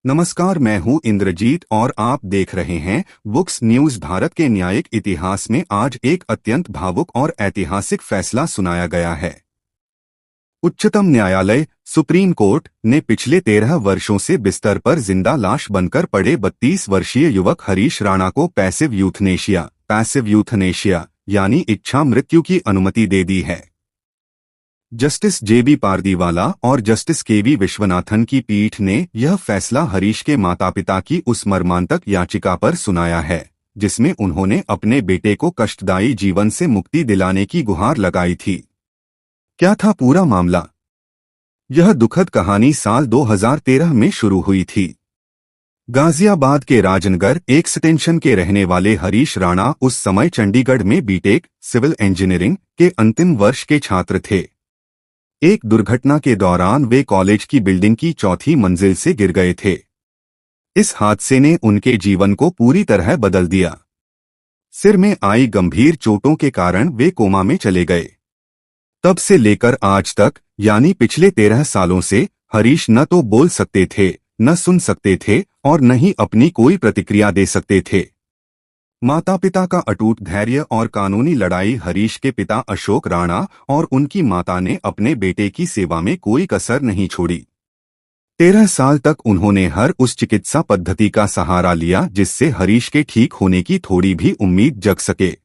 नमस्कार, मैं हूं इंद्रजीत और आप देख रहे हैं बुक्स न्यूज। भारत के न्यायिक इतिहास में आज एक अत्यंत भावुक और ऐतिहासिक फैसला सुनाया गया है। उच्चतम न्यायालय सुप्रीम कोर्ट ने पिछले 13 वर्षों से बिस्तर पर जिंदा लाश बनकर पड़े 32 वर्षीय युवक हरीश राणा को पैसिव यूथनेशिया यानी इच्छा मृत्यु की अनुमति दे दी है। जस्टिस जेबी पारदीवाला और जस्टिस केवी विश्वनाथन की पीठ ने यह फैसला हरीश के माता पिता की उस मर्मांतक याचिका पर सुनाया है, जिसमें उन्होंने अपने बेटे को कष्टदायी जीवन से मुक्ति दिलाने की गुहार लगाई थी। क्या था पूरा मामला? यह दुखद कहानी साल 2013 में शुरू हुई थी। गाजियाबाद के राजनगर एक्सटेंशन के रहने वाले हरीश राणा उस समय चंडीगढ़ में बीटेक सिविल इंजीनियरिंग के अंतिम वर्ष के छात्र थे। एक दुर्घटना के दौरान वे कॉलेज की बिल्डिंग की चौथी मंजिल से गिर गए थे। इस हादसे ने उनके जीवन को पूरी तरह बदल दिया। सिर में आई गंभीर चोटों के कारण वे कोमा में चले गए। तब से लेकर आज तक यानी पिछले 13 सालों से हरीश न तो बोल सकते थे, न सुन सकते थे और न ही अपनी कोई प्रतिक्रिया दे सकते थे। माता पिता का अटूट धैर्य और कानूनी लड़ाई। हरीश के पिता अशोक राणा और उनकी माता ने अपने बेटे की सेवा में कोई कसर नहीं छोड़ी। 13 साल तक उन्होंने हर उस चिकित्सा पद्धति का सहारा लिया जिससे हरीश के ठीक होने की थोड़ी भी उम्मीद जग सके।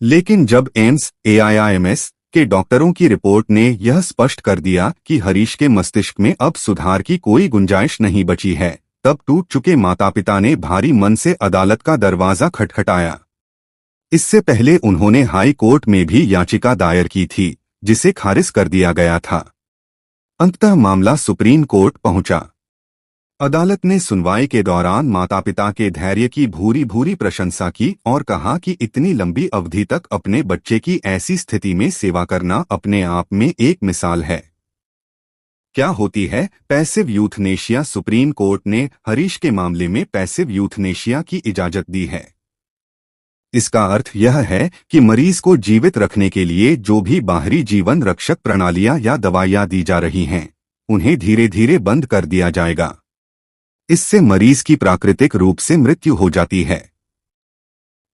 लेकिन जब एम्स AIIMS के डॉक्टरों की रिपोर्ट ने यह स्पष्ट कर दिया कि हरीश के मस्तिष्क में अब सुधार की कोई गुंजाइश नहीं बची है, तब टूट चुके माता पिता ने भारी मन से अदालत का दरवाजा खटखटाया। इससे पहले उन्होंने हाई कोर्ट में भी याचिका दायर की थी, जिसे खारिज कर दिया गया था। अंततः मामला सुप्रीम कोर्ट पहुंचा। अदालत ने सुनवाई के दौरान माता पिता के धैर्य की भूरी भूरी प्रशंसा की और कहा कि इतनी लंबी अवधि तक अपने बच्चे की ऐसी स्थिति में सेवा करना अपने आप में एक मिसाल है। क्या होती है पैसिव यूथनेशिया? सुप्रीम कोर्ट ने हरीश के मामले में पैसिव यूथनेशिया की इजाजत दी है। इसका अर्थ यह है कि मरीज को जीवित रखने के लिए जो भी बाहरी जीवन रक्षक प्रणालियां या दवाइयां दी जा रही हैं, उन्हें धीरे धीरे बंद कर दिया जाएगा। इससे मरीज की प्राकृतिक रूप से मृत्यु हो जाती है।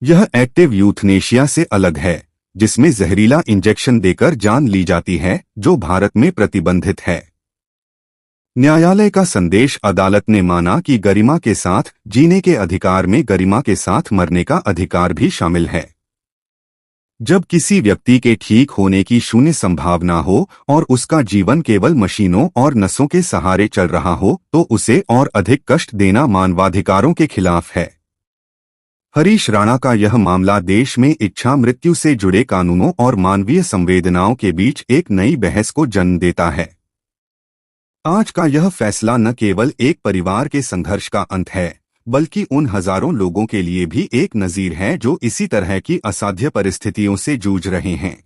यह एक्टिव यूथनेशिया से अलग है, जिसमें जहरीला इंजेक्शन देकर जान ली जाती है, जो भारत में प्रतिबंधित है। न्यायालय का संदेश। अदालत ने माना कि गरिमा के साथ जीने के अधिकार में गरिमा के साथ मरने का अधिकार भी शामिल है। जब किसी व्यक्ति के ठीक होने की शून्य संभावना हो और उसका जीवन केवल मशीनों और नसों के सहारे चल रहा हो, तो उसे और अधिक कष्ट देना मानवाधिकारों के खिलाफ है। हरीश राणा का यह मामला देश में इच्छा मृत्यु से जुड़े कानूनों और मानवीय संवेदनाओं के बीच एक नई बहस को जन्म देता है। आज का यह फैसला न केवल एक परिवार के संघर्ष का अंत है, बल्कि उन हजारों लोगों के लिए भी एक नजीर है जो इसी तरह की असाध्य परिस्थितियों से जूझ रहे हैं।